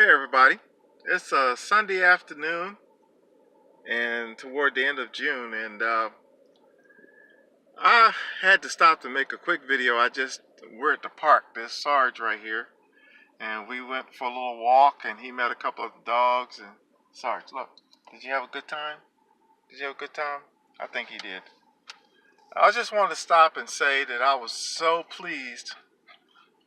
Hey everybody, it's Sunday afternoon and toward the end of June, and I had to stop to make a quick video. We're at the park, there's Sarge right here, and we went for a little walk and he met a couple of the dogs. And Sarge, look, did you have a good time? Did you have a good time? I think he did. I just wanted to stop and say that I was so pleased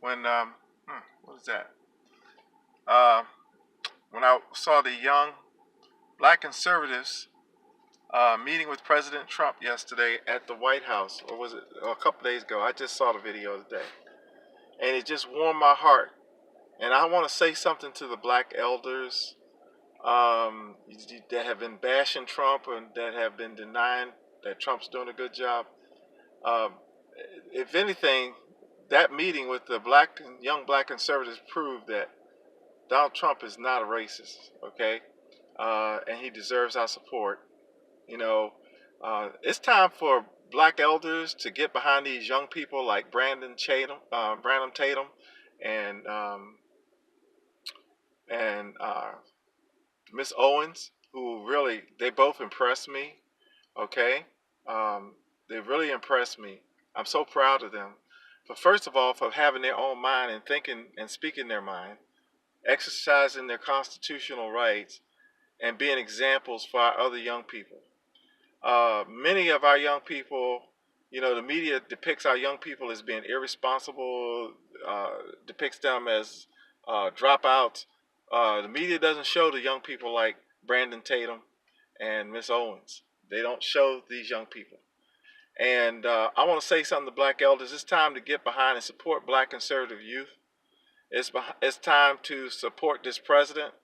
when, what is that? When I saw the young black conservatives meeting with President Trump yesterday at the White House, or was it a couple days ago? I just saw the video today, and it just warmed my heart. And I want to say something to the black elders that have been bashing Trump and that have been denying that Trump's doing a good job. Um, if anything, that meeting with the young black conservatives proved that Donald Trump is not a racist, okay? And he deserves our support. You know, it's time for black elders to get behind these young people like Brandon Tatum, and Miss Owens, who really, they both impressed me. Okay, they really impressed me. I'm so proud of them. But first of all, for having their own mind and thinking and speaking their mind, exercising their constitutional rights, and being examples for our other young people. Many of our young people, the media depicts our young people as being irresponsible, depicts them as dropouts. The media doesn't show the young people like Brandon Tatum and Miss Owens. They don't show these young people. And I want to say something to black elders. It's time to get behind and support black conservative youth. It's time to support this president.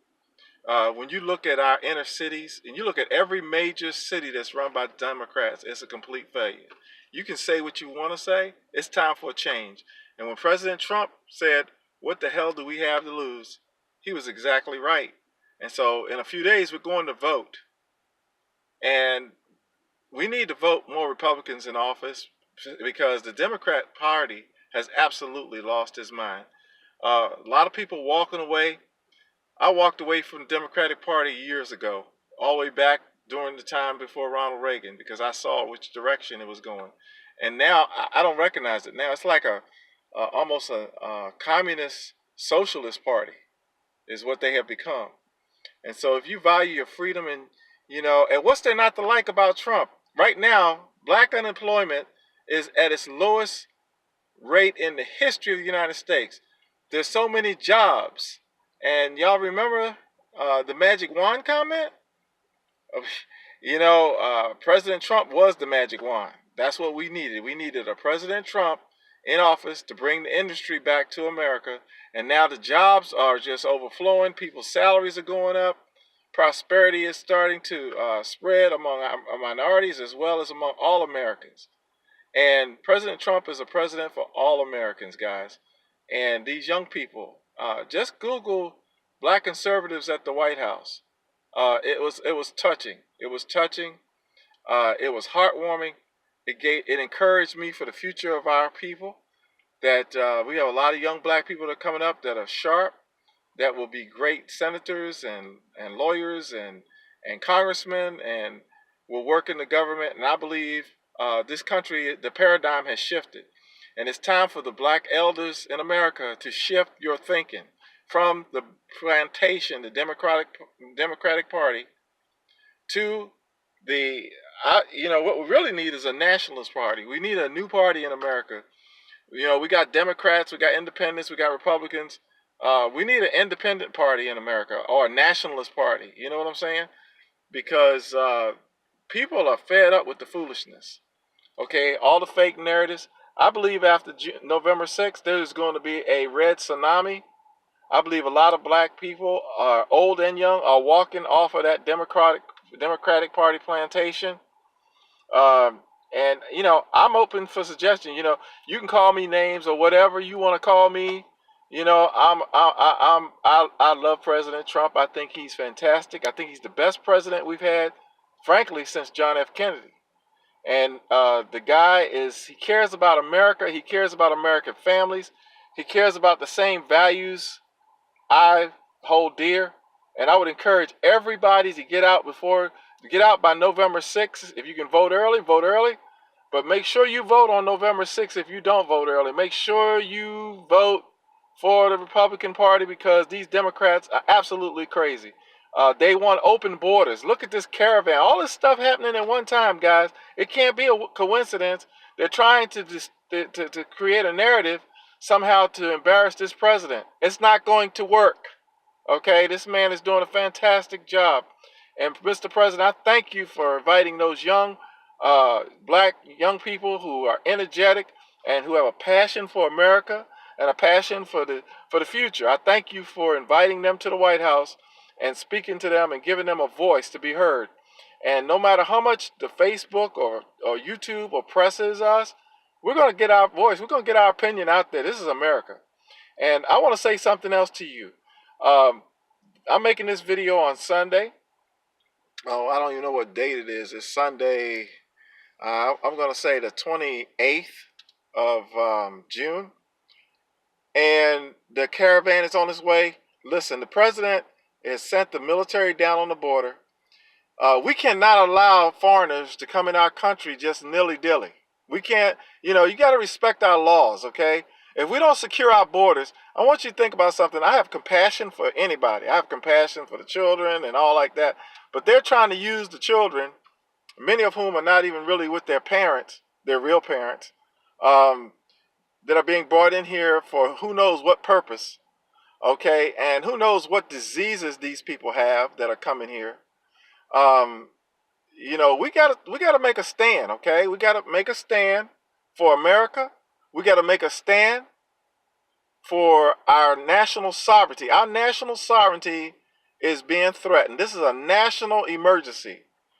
When you look at our inner cities, and you look at every major city that's run by Democrats, it's a complete failure. You can say what you want to say. It's time for a change. And when President Trump said, "What the hell do we have to lose?" he was exactly right. And so in a few days, we're going to vote. And we need to vote more Republicans in office because the Democrat Party has absolutely lost its mind. A lot of people walking away. I walked away from the Democratic Party years ago, all the way back during the time before Ronald Reagan, because I saw which direction it was going. And now I don't recognize it. Now it's like almost a communist socialist party is what they have become. And so if you value your freedom and what's there not to like about Trump? Right now, black unemployment is at its lowest rate in the history of the United States. There's so many jobs. And y'all remember the magic wand comment? President Trump was the magic wand. That's what we needed. We needed a President Trump in office to bring the industry back to America. And now the jobs are just overflowing. People's salaries are going up. Prosperity is starting to spread among minorities as well as among all Americans. And President Trump is a president for all Americans, guys. And these young people, just Google black conservatives at the White House. It was touching. It was touching. It was heartwarming. It encouraged me for the future of our people. That we have a lot of young black people that are coming up that are sharp, that will be great senators and lawyers and congressmen, and will work in the government. And I believe this country, the paradigm has shifted. And it's time for the black elders in America to shift your thinking from the plantation, the Democratic Party, to what we really need is a nationalist party. We need a new party in America. We got Democrats, we got independents, we got Republicans. We need an independent party in America, or a nationalist party. You know what I'm saying? Because people are fed up with the foolishness. Okay, all the fake narratives. I believe after November 6th, there's going to be a red tsunami. I believe a lot of black people, old and young, are walking off of that Democratic Party plantation. And I'm open for suggestion. You can call me names or whatever you want to call me. I love President Trump. I think he's fantastic. I think he's the best president we've had, frankly, since John F. Kennedy. And the guy he cares about America. He cares about American families. He cares about the same values I hold dear. And I would encourage everybody to get out by November 6th. If you can vote early, vote early. But make sure you vote on November 6th if you don't vote early. Make sure you vote for the Republican Party because these Democrats are absolutely crazy. They want open borders. Look at this caravan. All this stuff happening at one time, guys. It can't be a coincidence. They're trying to create a narrative somehow to embarrass this president. It's not going to work. Okay, this man is doing a fantastic job. And Mr. President, I thank you for inviting those black young people who are energetic and who have a passion for America and a passion for the future. I thank you for inviting them to the White House and speaking to them and giving them a voice to be heard. And no matter how much the Facebook or YouTube oppresses us, we're going to get our voice. We're going to get our opinion out there. This is America. And I want to say something else to you. I'm making this video on Sunday. Oh, I don't even know what date it is. It's Sunday. I'm going to say the 28th of June. And the caravan is on its way. Listen, the president has sent the military down on the border. We cannot allow foreigners to come in our country just nilly-dilly. We can't, you got to respect our laws, okay? If we don't secure our borders, I want you to think about something. I have compassion for anybody. I have compassion for the children and all like that. But they're trying to use the children, many of whom are not even really with their parents, their real parents, that are being brought in here for who knows what purpose, okay? And who knows what diseases these people have that are coming here. We gotta make a stand, okay? We gotta make a stand for America. We gotta make a stand for our national sovereignty. Our national sovereignty is being threatened. This is a national emergency.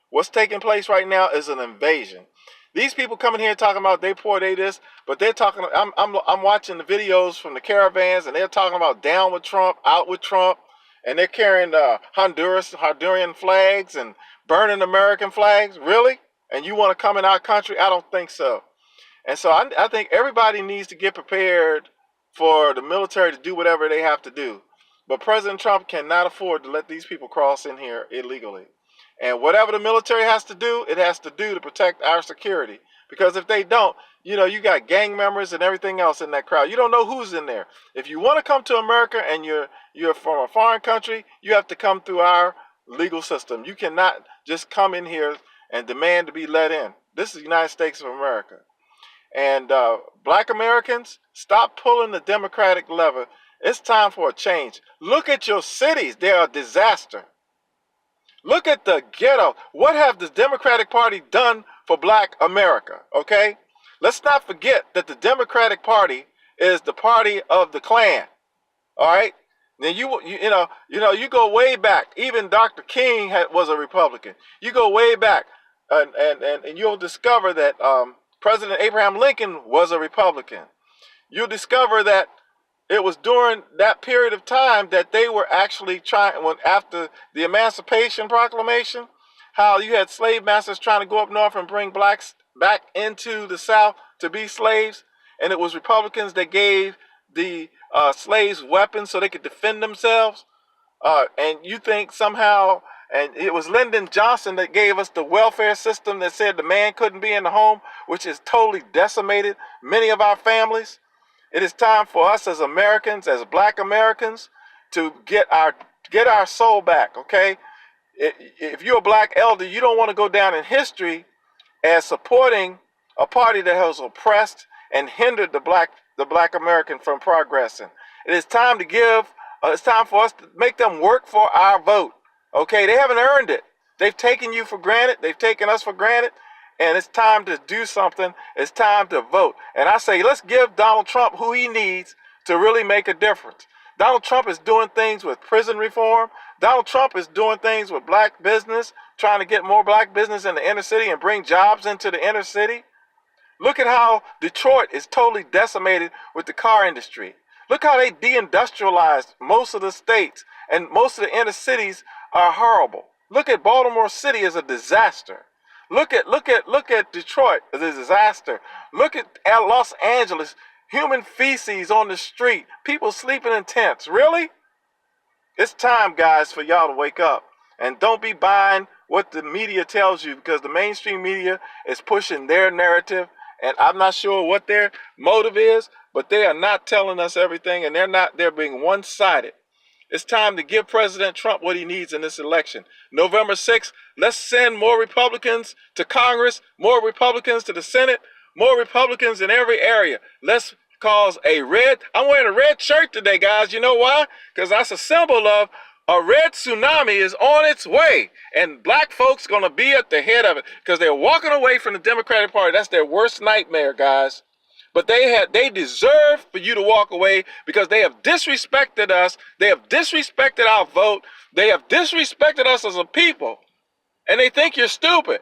What's taking place right now is an invasion. These people coming here talking about they poor, they this, but they're talking. I'm watching the videos from the caravans, and they're talking about down with Trump, out with Trump, and they're carrying Honduran flags and burning American flags. Really? And you want to come in our country? I don't think so. And so I think everybody needs to get prepared for the military to do whatever they have to do. But President Trump cannot afford to let these people cross in here illegally. And whatever the military has to do, it has to do to protect our security. Because if they don't, you got gang members and everything else in that crowd. You don't know who's in there. If you want to come to America and you're from a foreign country, you have to come through our legal system. You cannot just come in here and demand to be let in. This is the United States of America. And black Americans, stop pulling the Democratic lever. It's time for a change. Look at your cities. They're a disaster. Look at the ghetto. What have the Democratic Party done for black America? Okay? Let's not forget that the Democratic Party is the party of the Klan. All right? Then you go way back. Even Dr. King was a Republican. You go way back, and you'll discover that President Abraham Lincoln was a Republican. You'll discover that it was during that period of time that they were actually after the Emancipation Proclamation, how you had slave masters trying to go up north and bring blacks back into the South to be slaves. And it was Republicans that gave the slaves weapons so they could defend themselves. And you think somehow, and it was Lyndon Johnson that gave us the welfare system that said the man couldn't be in the home, which has totally decimated many of our families. It is time for us as Americans, as black Americans, to get our soul back, okay? If you're a black elder, you don't want to go down in history as supporting a party that has oppressed and hindered the black American from progressing. It is time it's time for us to make them work for our vote, okay? They haven't earned it. They've taken you for granted. They've taken us for granted. And it's time to do something. It's time to vote. And I say, let's give Donald Trump who he needs to really make a difference. Donald Trump is doing things with prison reform. Donald Trump is doing things with black business, trying to get more black business in the inner city and bring jobs into the inner city. Look at how Detroit is totally decimated with the car industry. Look how they deindustrialized most of the states, and most of the inner cities are horrible. Look at Baltimore City as a disaster. Look at Detroit as a disaster. Look at Los Angeles, human feces on the street, people sleeping in tents. Really? It's time, guys, for y'all to wake up. And don't be buying what the media tells you, because the mainstream media is pushing their narrative. And I'm not sure what their motive is, but they are not telling us everything, and they're being one-sided. It's time to give President Trump what he needs in this election. November 6th, let's send more Republicans to Congress, more Republicans to the Senate, more Republicans in every area. Let's cause a red. I'm wearing a red shirt today, guys. You know why? Because that's a symbol of a red tsunami is on its way, and black folks going to be at the head of it because they're walking away from the Democratic Party. That's their worst nightmare, guys. But they deserve for you to walk away because they have disrespected us. They have disrespected our vote. They have disrespected us as a people. And they think you're stupid.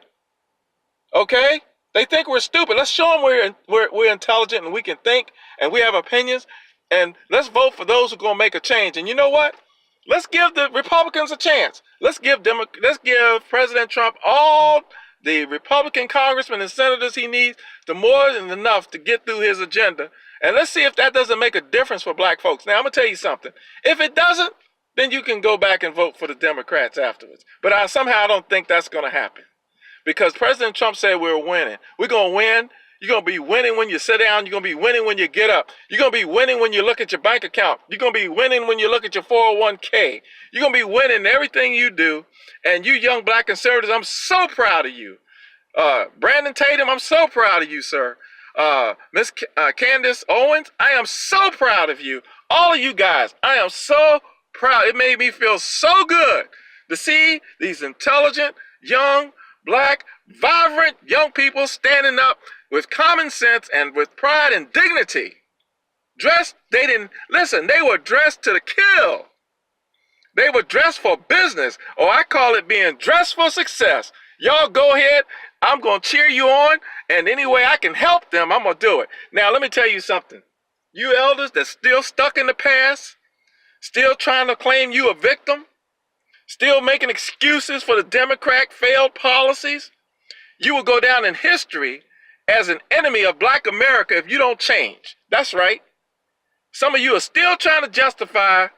Okay? They think we're stupid. Let's show them we're intelligent and we can think and we have opinions. And let's vote for those who are going to make a change. And you know what? Let's give the Republicans a chance. Let's give President Trump all the Republican congressmen and senators he needs, to more than enough to get through his agenda. And let's see if that doesn't make a difference for black folks. Now, I'm going to tell you something. If it doesn't, then you can go back and vote for the Democrats afterwards. But I somehow don't think that's going to happen. Because President Trump said we're winning. We're going to win. You're going to be winning when you sit down. You're going to be winning when you get up. You're going to be winning when you look at your bank account. You're going to be winning when you look at your 401k. You're going to be winning everything you do. And you young black conservatives, I'm so proud of you. Brandon Tatum, I'm so proud of you, sir. Miss Candace Owens, I am so proud of you. All of you guys, I am so proud. It made me feel so good to see these intelligent, young, black, vibrant young people standing up with common sense and with pride and dignity. They were dressed to the kill. They were dressed for business, or I call it being dressed for success. Y'all go ahead. I'm going to cheer you on, and any way I can help them, I'm going to do it. Now, let me tell you something. You elders that's still stuck in the past, still trying to claim you a victim, still making excuses for the Democrat failed policies, you will go down in history as an enemy of black America if you don't change. That's right. Some of you are still trying to justify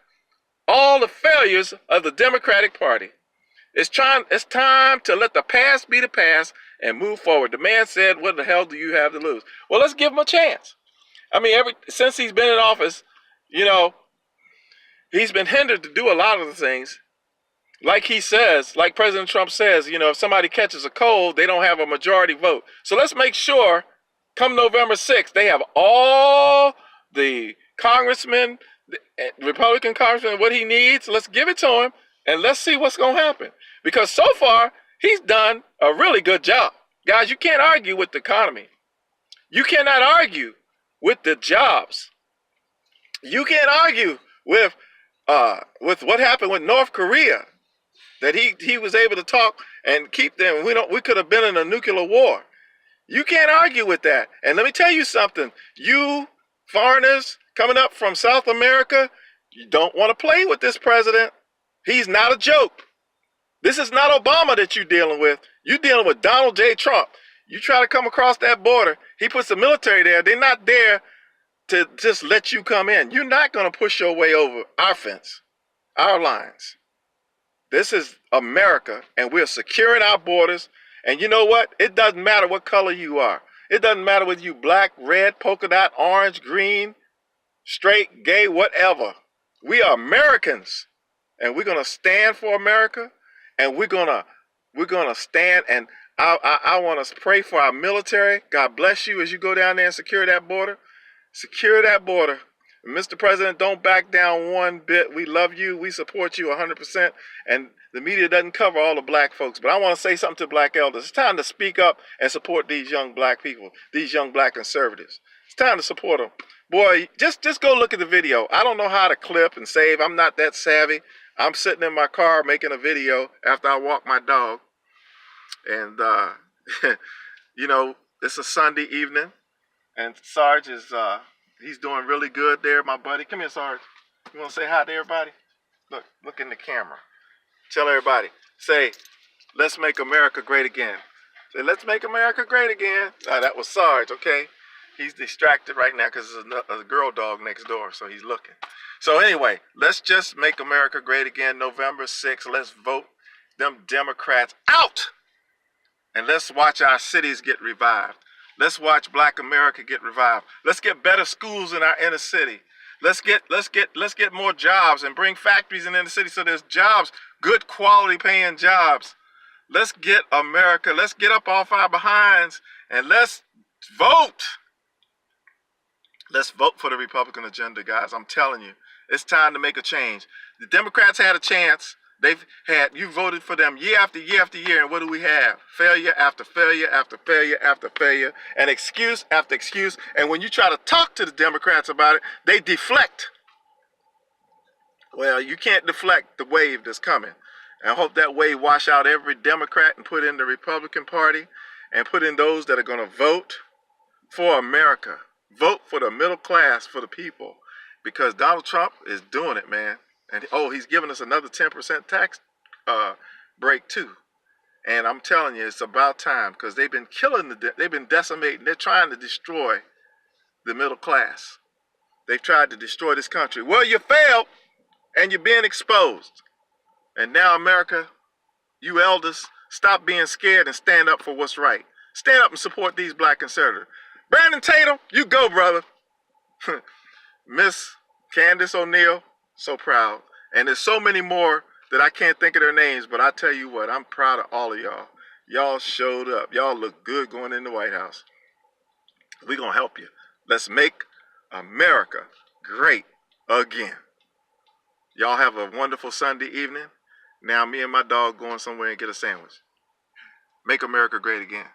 all the failures of the Democratic Party. It's time to let the past be the past and move forward. The man said, what the hell do you have to lose? Well, let's give him a chance. I mean, since he's been in office, he's been hindered to do a lot of the things. Like he says, like President Trump says, if somebody catches a cold, they don't have a majority vote. So let's make sure come November 6th, they have all the congressmen, Republican congressman, what he needs. Let's give it to him and let's see what's going to happen. Because so far, he's done a really good job. Guys, you can't argue with the economy. You cannot argue with the jobs. You can't argue with what happened with North Korea, that he was able to talk and keep them. We could have been in a nuclear war. You can't argue with that. And let me tell you something. You foreigners coming up from South America, you don't want to play with this president. He's not a joke. This is not Obama that you're dealing with. You're dealing with Donald J. Trump. You try to come across that border, he puts the military there. They're not there to just let you come in. You're not going to push your way over our fence, our lines. This is America, and we're securing our borders. And you know what? It doesn't matter what color you are. It doesn't matter whether you black, red, polka dot, orange, green, straight, gay, whatever. We are Americans, and we're going to stand for America, and we're gonna stand. And I want to pray for our military. God bless you as you go down there and secure that border. Secure that border. Mr. President, don't back down one bit. We love you. We support you 100%. And the media doesn't cover all the black folks. But I want to say something to black elders. It's time to speak up and support these young black people, these young black conservatives. It's time to support them. Boy, just go look at the video. I don't know how to clip and save. I'm not that savvy. I'm sitting in my car making a video after I walk my dog. And, it's a Sunday evening. And Sarge is... he's doing really good there, my buddy. Come here, Sarge. You want to say hi to everybody? Look in the camera. Tell everybody. Say, let's make America great again. Say, let's make America great again. That was Sarge, okay? He's distracted right now because there's a girl dog next door, so he's looking. So anyway, let's just make America great again. November 6th, let's vote them Democrats out. And let's watch our cities get revived. Let's watch Black America get revived. Let's get better schools in our inner city. Let's get more jobs and bring factories in the inner city so there's jobs, good quality paying jobs. Let's get America, let's get up off our behinds and let's vote. Let's vote for the Republican agenda, guys. I'm telling you, it's time to make a change. The Democrats had a chance. You voted for them year after year after year, and what do we have? Failure after failure after failure after failure, and excuse after excuse. And when you try to talk to the Democrats about it, they deflect. Well, you can't deflect the wave that's coming. And I hope that wave wash out every Democrat and put in the Republican Party and put in those that are going to vote for America. Vote for the middle class, for the people. Because Donald Trump is doing it, man. And he's giving us another 10% tax break too. And I'm telling you, it's about time because they've been killing they've been decimating. They're trying to destroy the middle class. They've tried to destroy this country. Well, you failed and you're being exposed. And now America, you elders, stop being scared and stand up for what's right. Stand up and support these black conservatives. Brandon Tatum, you go, brother. Miss Candace O'Neal, so proud. And there's so many more that I can't think of their names, but I tell you what, I'm proud of all of y'all. Y'all showed up. Y'all look good going in the White House. We're going to help you. Let's make America great again. Y'all have a wonderful Sunday evening. Now me and my dog going somewhere and get a sandwich. Make America great again.